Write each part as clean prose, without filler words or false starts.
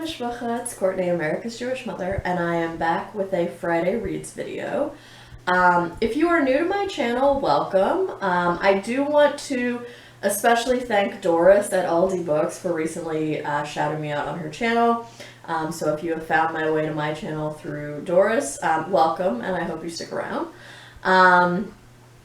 Mishpacha, it's Courtney, America's Jewish mother, and I am back with a Friday Reads video. If you are new to my channel, welcome. I do want to especially thank Doris at Aldi Books for recently shouting me out on her channel. So if you have found my way to my channel through Doris, welcome, and I hope you stick around.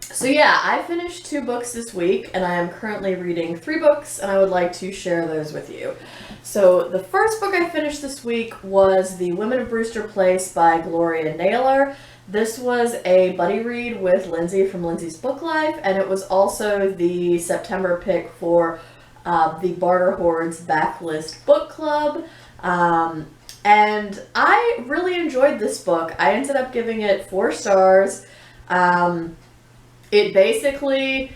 So yeah, I finished 2 books this week, and I am currently reading 3 books, and I would like to share those with you. So the first book I finished this week was The Women of Brewster Place by Gloria and Naylor. This was a buddy read with Lindsay from Lindsay's Book Life, and it was also the September pick for the Barter Hordes Backlist Book Club. And I really enjoyed this book. I ended up giving it 4 stars. It basically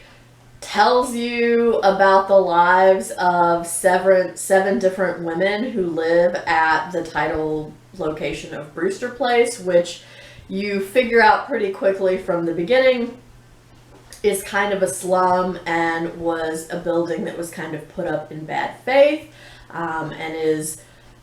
tells you about the lives of 7 different women who live at the title location of Brewster Place, which you figure out pretty quickly from the beginning is kind of a slum and was a building that was kind of put up in bad faith, and is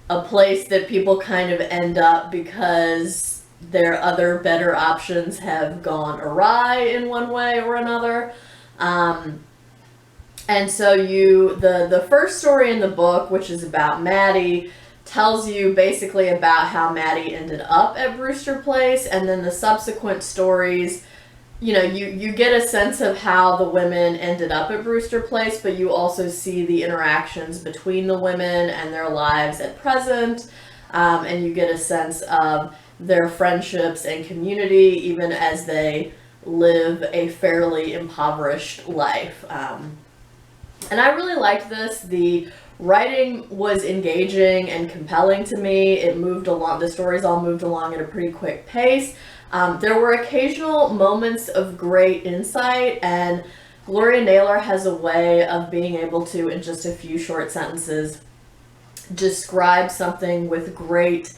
a place that people kind of end up because their other better options have gone awry in one way or another. And so the first story in the book, which is about Maddie, tells you basically about how Maddie ended up at Brewster Place, and then the subsequent stories, you know, you get a sense of how the women ended up at Brewster Place, but you also see the interactions between the women and their lives at present, and you get a sense of their friendships and community even as they live a fairly impoverished life. And I really liked this. The writing was engaging and compelling to me. It moved along, the stories all moved along at a pretty quick pace. There were occasional moments of great insight, and Gloria Naylor has a way of being able to, in just a few short sentences, describe something with great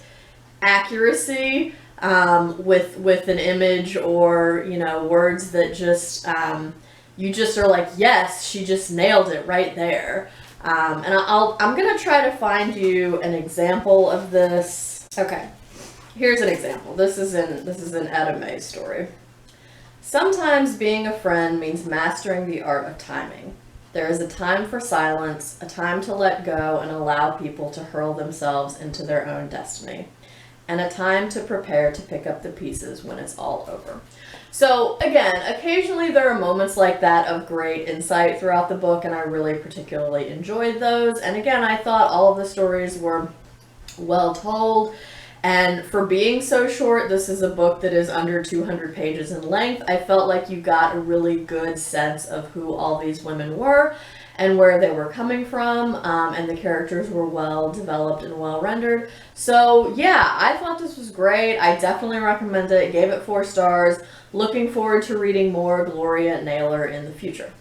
accuracy, with an image or, you know, words that just, you just are like, yes, she just nailed it right there. And I'm gonna try to find you an example of this. Okay, here's an example. This is an Etta Mae's story. Sometimes being a friend means mastering the art of timing. There is a time for silence, a time to let go and allow people to hurl themselves into their own destiny, and a time to prepare to pick up the pieces when it's all over. So again, occasionally there are moments like that of great insight throughout the book, and I really particularly enjoyed those. And again, I thought all of the stories were well told. And for being so short, this is a book that is under 200 pages in length. I felt like you got a really good sense of who all these women were and where they were coming from, and the characters were well developed and well rendered. So yeah, I thought this was great. I definitely recommend it. Gave it 4 stars. Looking forward to reading more Gloria Naylor in the future.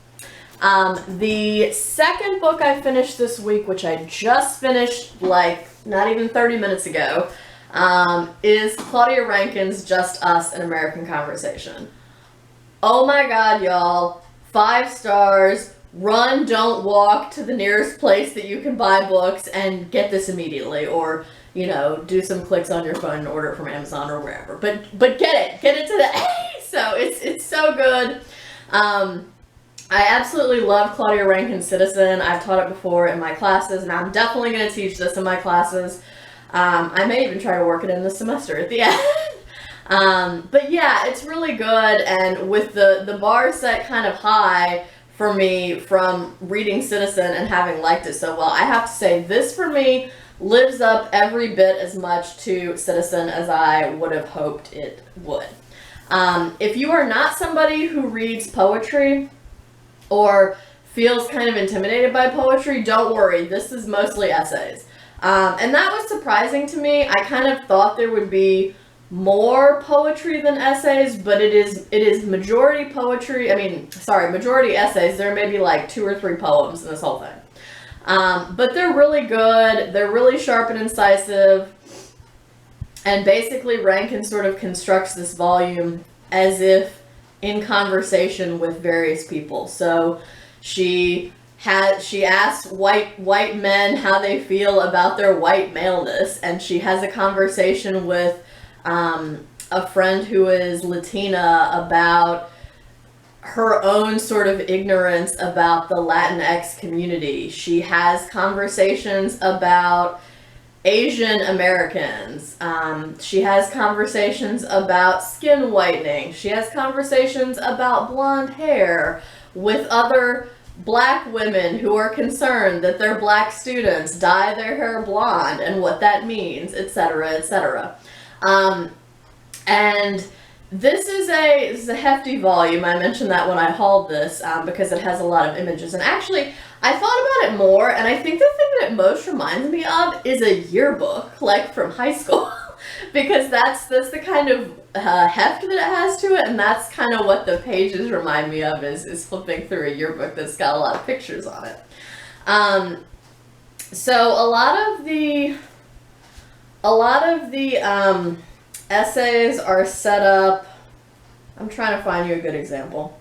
The second book I finished this week, which I just finished like not even 30 minutes ago, is Claudia Rankine's Just Us, An American Conversation. Oh my god, y'all. 5 stars. Run, don't walk to the nearest place that you can buy books and get this immediately, or, you know, do some clicks on your phone and order it from Amazon or wherever. But get it today. So it's so good. I absolutely love Claudia Rankine's Citizen. I've taught it before in my classes, and I'm definitely going to teach this in my classes. I may even try to work it in this semester at the end. But yeah, it's really good, and with the bar set kind of high for me from reading Citizen and having liked it so well, I have to say this for me lives up every bit as much to Citizen as I would have hoped it would. If you are not somebody who reads poetry or feels kind of intimidated by poetry, don't worry, this is mostly essays. And that was surprising to me. I kind of thought there would be more poetry than essays, but it is majority poetry. Majority essays. There may be like 2 or 3 poems in this whole thing. But they're really good. They're really sharp and incisive. And basically Rankine sort of constructs this volume as if in conversation with various people. So she she asks white men how they feel about their white maleness, and she has a conversation with a friend who is Latina about her own sort of ignorance about the Latinx community. She has conversations about Asian Americans. She has conversations about skin whitening. She has conversations about blonde hair with other black women who are concerned that their black students dye their hair blonde and what that means, etc., etc. And this is a hefty volume. I mentioned that when I hauled this because it has a lot of images. And actually, I thought about it more, and I think the thing that it most reminds me of is a yearbook, like from high school, because that's the kind of heft that it has to it, and that's kind of what the pages remind me of, is flipping through a yearbook that's got a lot of pictures on it. So a lot of the essays are set up. I'm trying to find you a good example.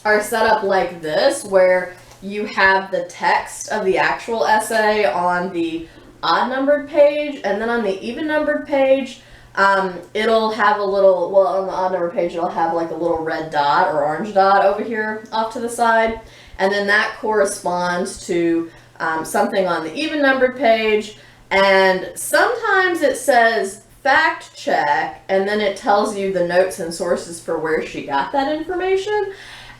Are set up like this, where you have the text of the actual essay on the odd numbered page, and then on the even numbered page, it'll have a little, well, on the odd numbered page, it'll have like a little red dot or orange dot over here off to the side, and then that corresponds to something on the even numbered page. And sometimes it says fact check, and then it tells you the notes and sources for where she got that information.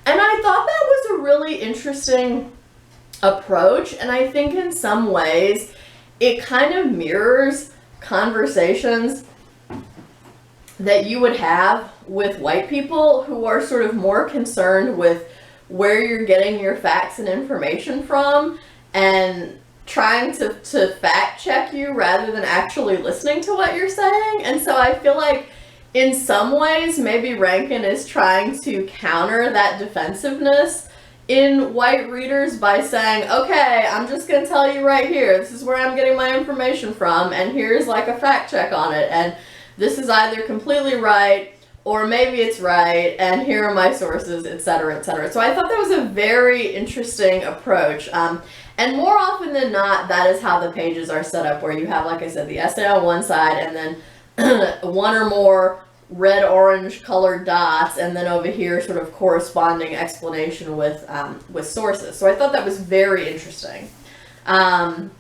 And I thought that was a really interesting approach, and I think in some ways it kind of mirrors conversations that you would have with white people who are sort of more concerned with where you're getting your facts and information from, and trying to fact check you rather than actually listening to what you're saying. And so I feel like in some ways maybe Rankine is trying to counter that defensiveness in white readers by saying, okay, I'm just going to tell you right here, this is where I'm getting my information from, and here's like a fact check on it, and this is either completely right or maybe it's right, and here are my sources, etc., etc. So I thought that was a very interesting approach. And more often than not, that is how the pages are set up, where you have, like I said, the essay on one side, and then one or more red-orange colored dots, and then over here sort of corresponding explanation with sources. So I thought that was very interesting. And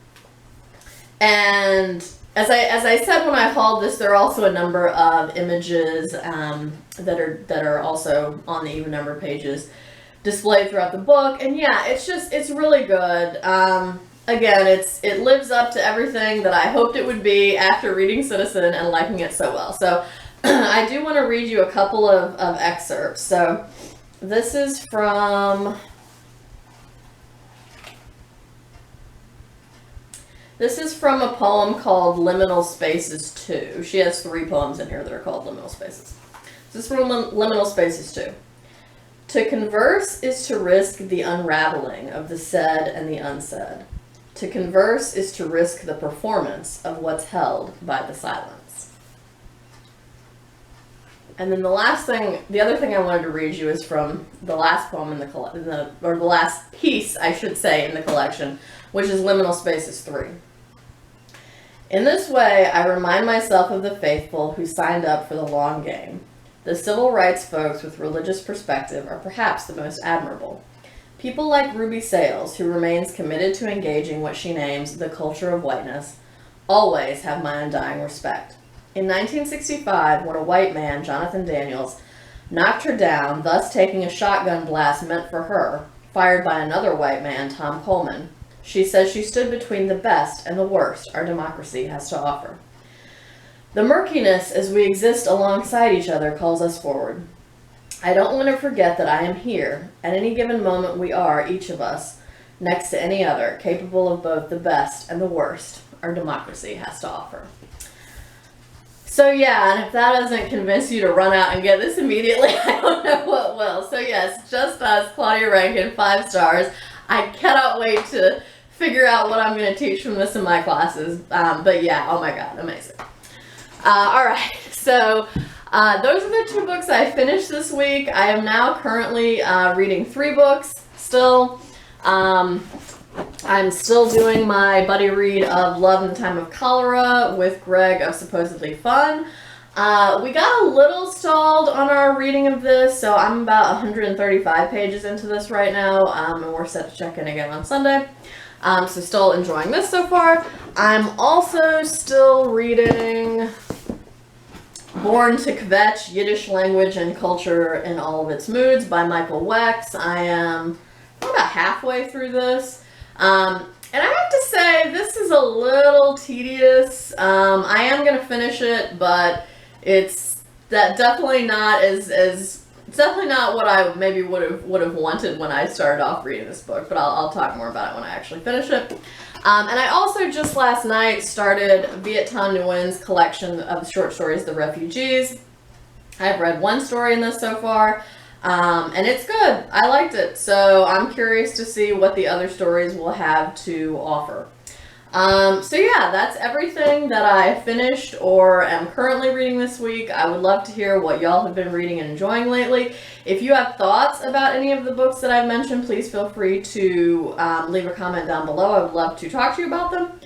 as I said when I hauled this, there are also a number of images that are also on the even number pages displayed throughout the book. And yeah, it's really good. Again, it lives up to everything that I hoped it would be after reading Citizen and liking it so well. So I do want to read you a couple of excerpts. So this is from a poem called Liminal Spaces 2. She has 3 poems in here that are called Liminal Spaces. This is from Liminal Spaces 2. To converse is to risk the unraveling of the said and the unsaid. To converse is to risk the performance of what's held by the silence. And then the other thing I wanted to read you is from the last poem the last piece, I should say, in the collection, which is Liminal Spaces 3. In this way, I remind myself of the faithful who signed up for the long game. The civil rights folks with religious perspective are perhaps the most admirable. People like Ruby Sales, who remains committed to engaging what she names the culture of whiteness, always have my undying respect. In 1965, when a white man, Jonathan Daniels, knocked her down, thus taking a shotgun blast meant for her, fired by another white man, Tom Coleman, she says she stood between the best and the worst our democracy has to offer. The murkiness as we exist alongside each other calls us forward. I don't want to forget that I am here. At any given moment we are, each of us, next to any other, capable of both the best and the worst our democracy has to offer. So yeah, and if that doesn't convince you to run out and get this immediately, I don't know what will. So yes, Just Us, Claudia Rankine, 5 stars. I cannot wait to figure out what I'm going to teach from this in my classes. But yeah, oh my god, amazing. Alright, so those are the 2 books I finished this week. I am now currently reading 3 books. still. I'm still doing my buddy read of Love in the Time of Cholera with Greg of Supposedly Fun. We got a little stalled on our reading of this, so I'm about 135 pages into this right now, and we're set to check in again on Sunday. So still enjoying this so far. I'm also still reading Born to Kvetch, Yiddish Language and Culture in All of Its Moods by Michael Wex. I am about halfway through this. And I have to say, this is a little tedious. I am going to finish it, but it's definitely not it's definitely not what I maybe would have wanted when I started off reading this book, but I'll talk more about it when I actually finish it. And I also just last night started Viet Nguyen's collection of short stories, The Refugees. I've read one story in this so far. And it's good. I liked it. So I'm curious to see what the other stories will have to offer. So yeah, that's everything that I finished or am currently reading this week. I would love to hear what y'all have been reading and enjoying lately. If you have thoughts about any of the books that I've mentioned, please feel free to leave a comment down below. I would love to talk to you about them.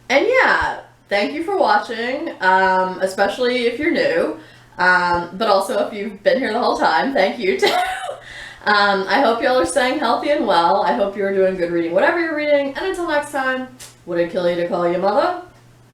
And yeah, thank you for watching, especially if you're new. But also if you've been here the whole time, thank you too. I hope y'all are staying healthy and well. I hope you're doing good reading whatever you're reading. And until next time, would it kill you to call you mother?